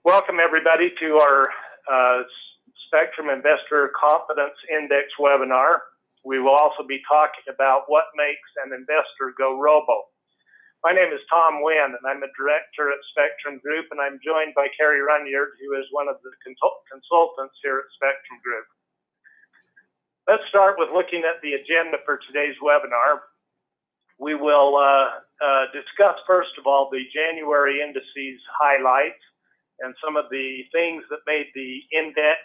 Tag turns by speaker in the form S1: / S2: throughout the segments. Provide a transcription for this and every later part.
S1: Welcome everybody to our Spectrum Investor Confidence Index webinar. We will also be talking about what makes an investor go Robo. My name is Tom Wynn and I'm a director at Spectrem Group, and I'm joined by Carrie Runyard, who is one of the consultants here at Spectrem Group. Let's start with looking at the agenda for today's webinar. We will discuss, first of all, the January indices highlights and some of the things that made the index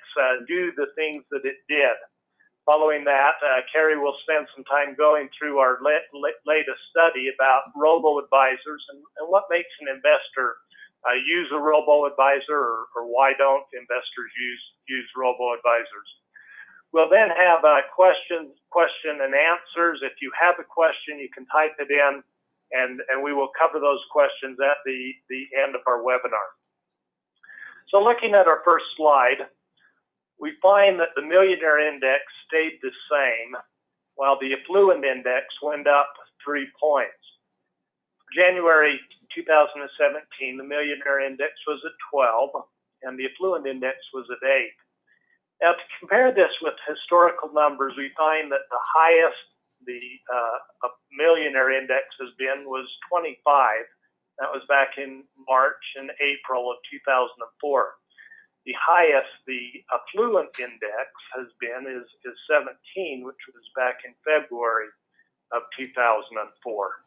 S1: do the things that it did. Following that, Carrie will spend some time going through our latest study about robo-advisors and what makes an investor use a robo-advisor, or why don't investors use robo-advisors. We'll then have question and answers. If you have a question, you can type it in, and we will cover those questions at the end of our webinar. So looking at our first slide, we find that the millionaire index stayed the same, while the affluent index went up 3 points. January 2017, the millionaire index was at 12, and the affluent index was at 8. Now, to compare this with historical numbers, we find that the highest the millionaire index has been was 25. That was back in March and April of 2004. The highest the affluent index has been is 17, which was back in February of 2004.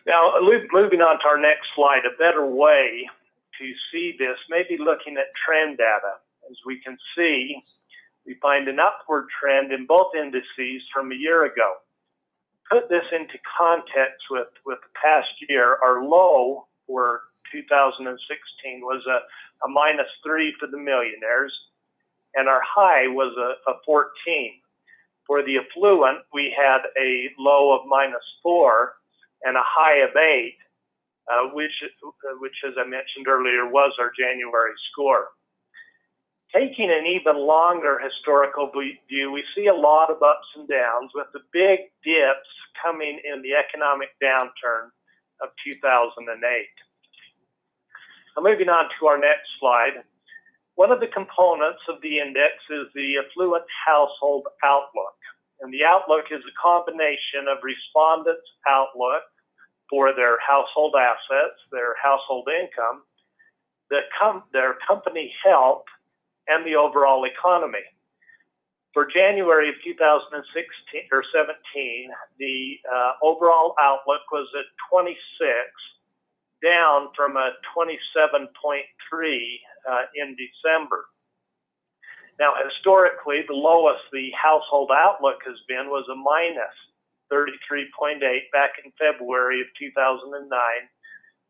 S1: Now, moving on to our next slide, a better way to see this may be looking at trend data. As we can see, we find an upward trend in both indices from a year ago. Put this into context with the past year, our low for 2016 was a -3 for the millionaires, and our high was a 14. For the affluent, we had a low of -4 and a high of 8, which, as I mentioned earlier, was our January score. Taking an even longer historical view, we see a lot of ups and downs, with the big dips coming in the economic downturn of 2008. Now, moving on to our next slide, one of the components of the index is the affluent household outlook. And the outlook is a combination of respondents' outlook for their household assets, their household income, their company health, and the overall economy. For January of 2017, the overall outlook was at 26, down from a 27.3 in December. Now, historically, the lowest the household outlook has been was a -33.8 back in February of 2009,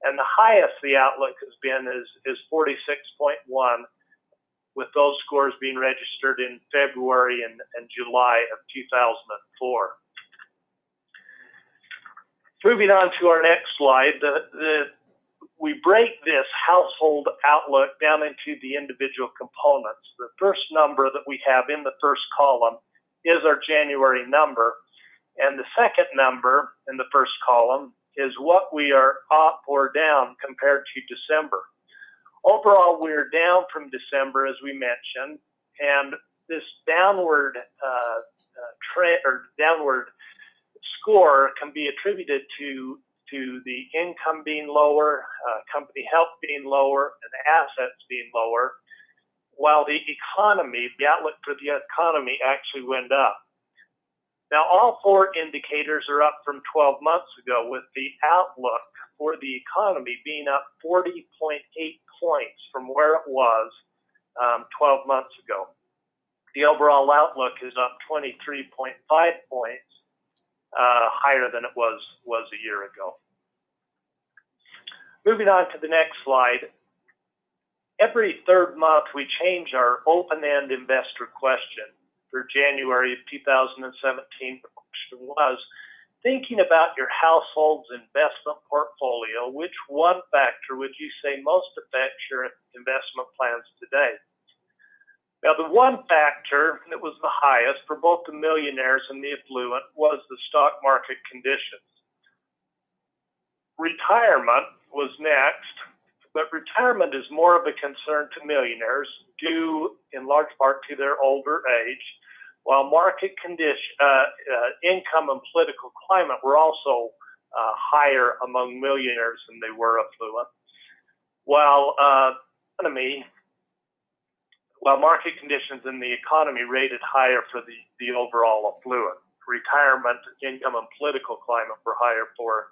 S1: and the highest the outlook has been is 46.1, with those scores being registered in February and July of 2004. Moving on to our next slide, we break this household outlook down into the individual components. The first number that we have in the first column is our January number, and the second number in the first column is what we are up or down compared to December. Overall, we're down from December, as we mentioned, and this downward trend or downward score can be attributed to the income being lower, company health being lower, and assets being lower, while the economy, the outlook for the economy actually went up. Now, all 4 indicators are up from 12 months ago, with the outlook for the economy being up 40.8 points from where it was 12 months ago. The overall outlook is up 23.5 points higher than it was a year ago. Moving on to the next slide. Every third month, we change our open-end investor question. For January of 2017, the question was, thinking about your household's investment portfolio, which one factor would you say most affects your investment plans today? Now, the one factor that was the highest for both the millionaires and the affluent was the stock market conditions. Retirement was next, But retirement is more of a concern to millionaires, due in large part to their older age, while market condition, income and political climate were also higher among millionaires than they were affluent. While market conditions in the economy rated higher for the overall affluent. Retirement, income, and political climate were higher for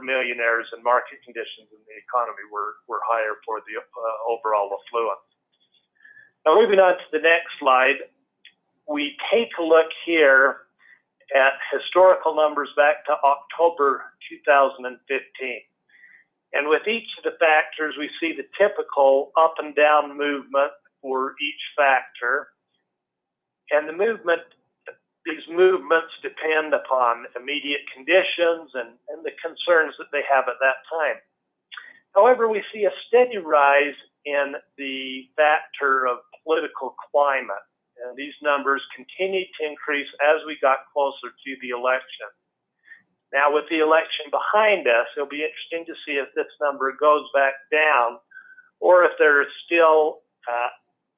S1: millionaires, and market conditions in the economy were higher for the overall affluent. Now, moving on to the next slide, we take a look here at historical numbers back to October 2015. And with each of the factors, we see the typical up and down movement for each factor. And these movements depend upon immediate conditions and the concerns that they have at that time. However, we see a steady rise in the factor of political climate. And these numbers continued to increase as we got closer to the election. Now, with the election behind us, it'll be interesting to see if this number goes back down or if there is still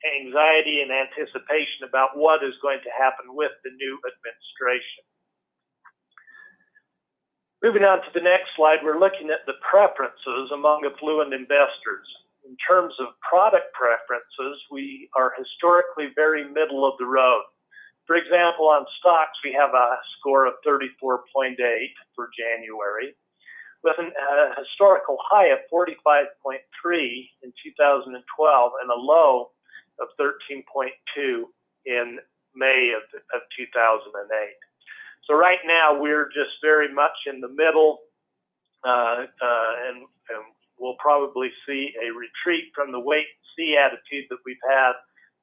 S1: anxiety and anticipation about what is going to happen with the new administration. Moving on to the next slide, we're looking at the preferences among affluent investors. In terms of product preferences, we are historically very middle of the road. For example, on stocks, we have a score of 34.8 for January, with a historical high of 45.3 in 2012 and a low of 13.2 in May of 2008. So right now, we're just very much in the middle, and we'll probably see a retreat from the wait-and-see attitude that we've had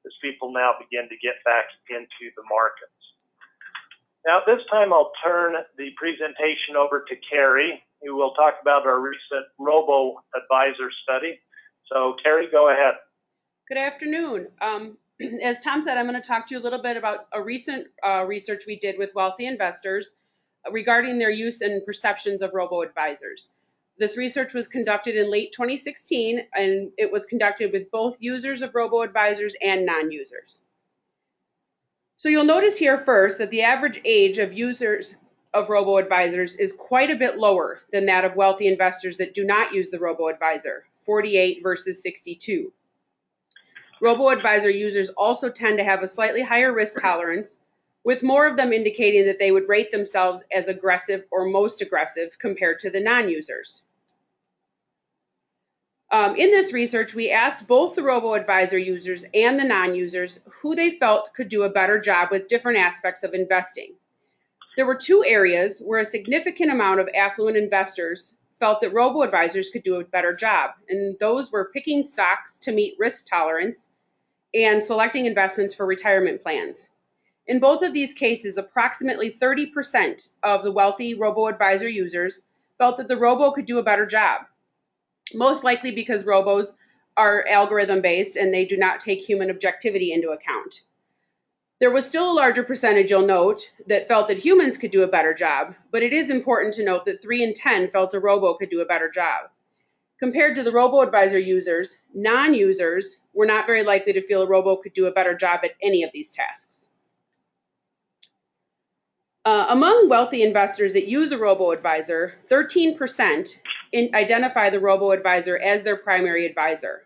S1: as people now begin to get back into the markets. Now, at this time, I'll turn the presentation over to Carrie, who will talk about our recent Robo Advisor study. So, Carrie, go ahead.
S2: Good afternoon. As Tom said, I'm going to talk to you a little bit about a recent research we did with wealthy investors regarding their use and perceptions of robo-advisors. This research was conducted in late 2016, and it was conducted with both users of robo-advisors and non-users. So you'll notice here first that the average age of users of robo-advisors is quite a bit lower than that of wealthy investors that do not use the robo-advisor, 48 versus 62. Robo-advisor users also tend to have a slightly higher risk tolerance, with more of them indicating that they would rate themselves as aggressive or most aggressive compared to the non-users. In this research, we asked both the robo-advisor users and the non-users who they felt could do a better job with different aspects of investing. There were two areas where a significant amount of affluent investors felt that robo-advisors could do a better job, and those were picking stocks to meet risk tolerance and selecting investments for retirement plans. In both of these cases, approximately 30% of the wealthy robo-advisor users felt that the robo could do a better job, most likely because robos are algorithm-based and they do not take human objectivity into account. There was still a larger percentage, you'll note, that felt that humans could do a better job, but it is important to note that 3 in 10 felt a robo could do a better job. Compared to the robo-advisor users, non-users were not very likely to feel a robo could do a better job at any of these tasks. Among wealthy investors that use a robo-advisor, 13% identify the robo-advisor as their primary advisor.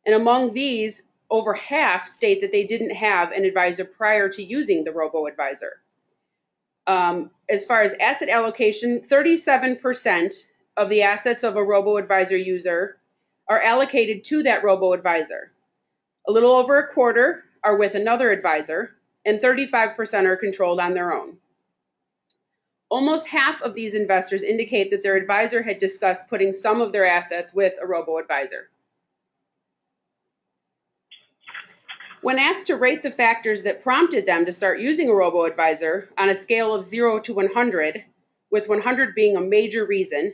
S2: And among these, over half state that they didn't have an advisor prior to using the robo-advisor. As far as asset allocation, 37% of the assets of a robo-advisor user are allocated to that robo-advisor. A little over a quarter are with another advisor, and 35% are controlled on their own. Almost half of these investors indicate that their advisor had discussed putting some of their assets with a robo-advisor. When asked to rate the factors that prompted them to start using a robo-advisor on a scale of 0 to 100, with 100 being a major reason,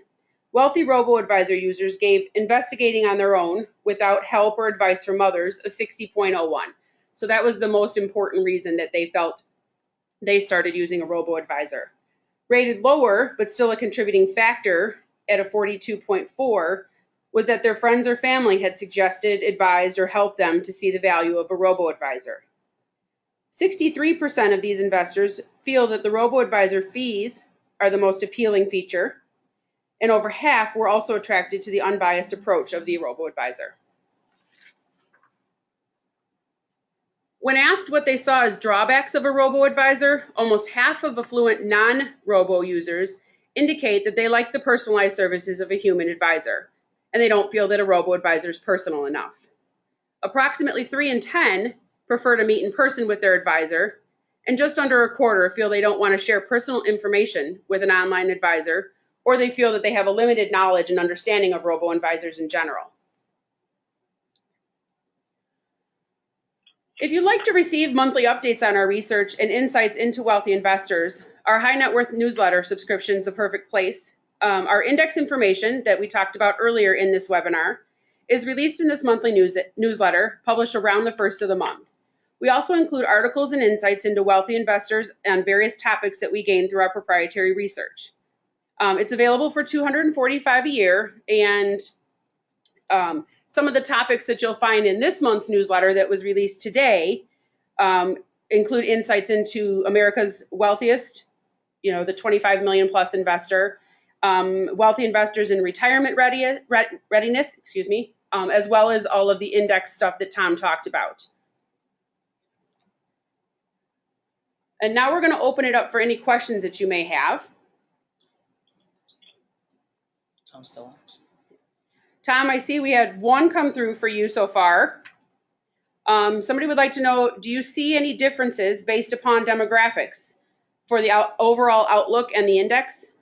S2: wealthy robo-advisor users gave investigating on their own, without help or advice from others, a 60.01. So that was the most important reason that they felt they started using a robo-advisor. Rated lower, but still a contributing factor at a 42.4, was that their friends or family had suggested, advised, or helped them to see the value of a robo-advisor. 63% of these investors feel that the robo-advisor fees are the most appealing feature, and over half were also attracted to the unbiased approach of the robo-advisor. When asked what they saw as drawbacks of a robo-advisor, almost half of affluent non-robo users indicate that they like the personalized services of a human advisor, and they don't feel that a robo-advisor is personal enough. Approximately 3 in 10 prefer to meet in person with their advisor, and just under a quarter feel they don't want to share personal information with an online advisor, or they feel that they have a limited knowledge and understanding of robo-advisors in general. If you'd like to receive monthly updates on our research and insights into wealthy investors, our high net worth newsletter subscription is the perfect place. Our index information that we talked about earlier in this webinar is released in this monthly newsletter published around the first of the month. We also include articles and insights into wealthy investors on various topics that we gain through our proprietary research. It's available for $245 a year, and some of the topics that you'll find in this month's newsletter that was released today include insights into America's wealthiest, the 25 million plus investor, wealthy investors in retirement readiness, as well as all of the index stuff that Tom talked about. And now we're going to open it up for any questions that you may have.
S3: Tom's still on.
S2: Tom, I see we had one come through for you so far. Somebody would like to know, do you see any differences based upon demographics for the overall outlook and the index?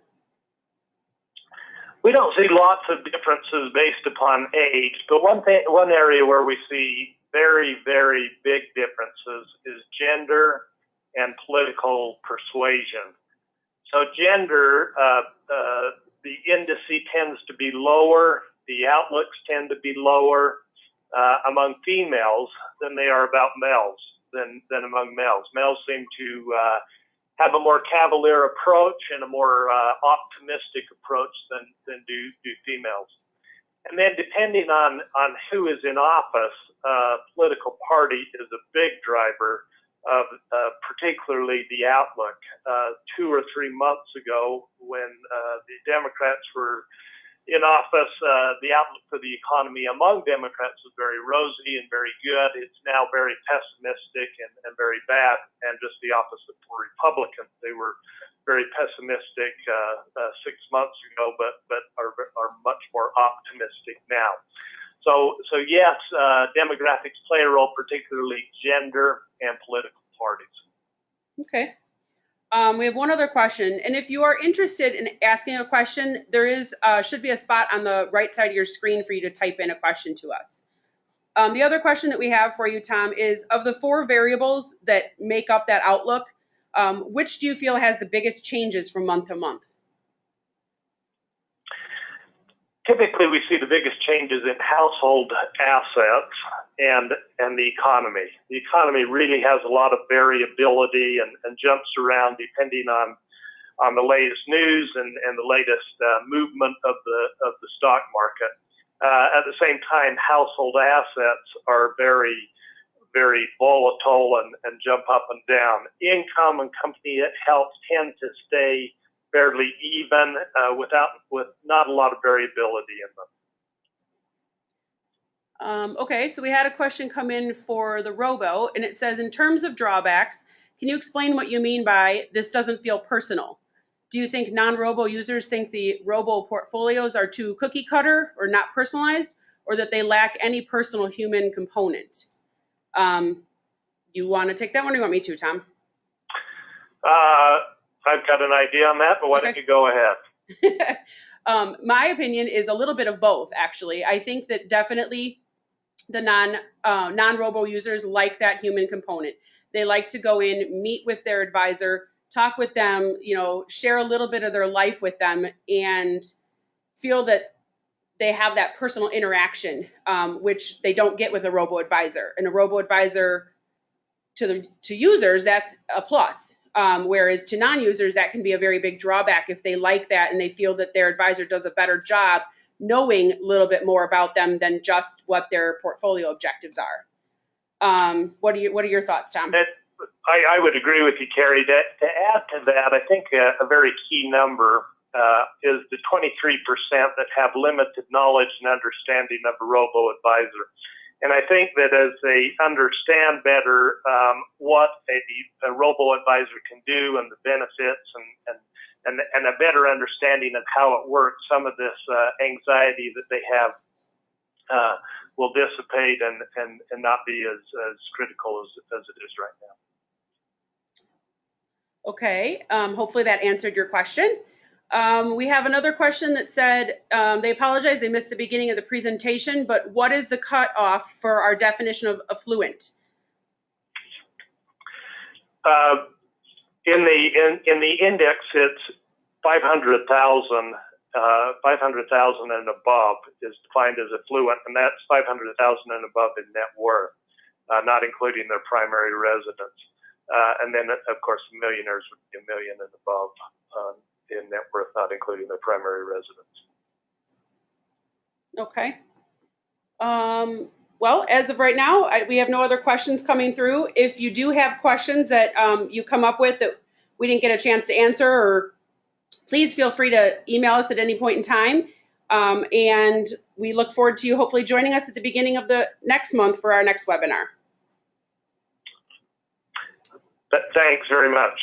S1: We don't see lots of differences based upon age, but one area where we see very, very big differences is gender and political persuasion. So gender, the indice tends to be lower, the outlooks tend to be lower among females than they are about males, than among males. Males seem to have a more cavalier approach and a more optimistic approach than do females. And then depending on who is in office, political party is a big driver of particularly the outlook. 2 or 3 months ago, when the Democrats were in office, the outlook for the economy among Democrats was very rosy and very good. It's now very pessimistic and very bad, and just the opposite for Republicans. They were very pessimistic 6 months ago, but are much more optimistic now. So yes, demographics play a role, particularly gender and political parties.
S2: Okay. We have one other question, and if you are interested in asking a question, there should be a spot on the right side of your screen for you to type in a question to us. The other question that we have for you, Tom, is of the 4 variables that make up that outlook, which do you feel has the biggest changes from month to month?
S1: Typically, we see the biggest changes in household assets and the economy. The economy really has a lot of variability and jumps around depending on the latest news and the latest movement of the stock market. At the same time, household assets are very, very volatile and jump up and down. Income and company health tend to stay fairly even with not a lot of variability in them.
S2: Okay, so we had a question come in for the Robo, and it says, in terms of drawbacks, can you explain what you mean by this doesn't feel personal? Do you think non-Robo users think the Robo portfolios are too cookie cutter or not personalized, or that they lack any personal human component? You want to take that one, or you want me to, Tom?
S1: I've got an idea on that, but why don't you go ahead?
S2: My opinion is a little bit of both, actually. I think that definitely the non-Robo users like that human component. They like to go in, meet with their advisor, talk with them, share a little bit of their life with them, and feel that they have that personal interaction, which they don't get with a Robo advisor. And a Robo advisor to users, that's a plus. Whereas to non-users, that can be a very big drawback if they like that and they feel that their advisor does a better job knowing a little bit more about them than just what their portfolio objectives are. What are your thoughts, Tom?
S1: I would agree with you, Carrie. To add to that, I think a very key number is the 23% that have limited knowledge and understanding of a robo-advisor. And I think that as they understand better what a robo-advisor can do and the benefits and a better understanding of how it works, some of this anxiety that they have will dissipate and not be as critical as it is right now.
S2: Okay, hopefully that answered your question. We have another question that said, they apologize, they missed the beginning of the presentation, but what is the cutoff for our definition of affluent?
S1: In the index, it's 500,000 and above is defined as affluent, and that's 500,000 and above in net worth, not including their primary residence. And then, of course, millionaires would be $1 million and above in net worth, not including their primary residence.
S2: Okay. Well, as of right now, we have no other questions coming through. If you do have questions that you come up with that we didn't get a chance to answer, or please feel free to email us at any point in time. And we look forward to you hopefully joining us at the beginning of the next month for our next webinar.
S1: Thanks very much.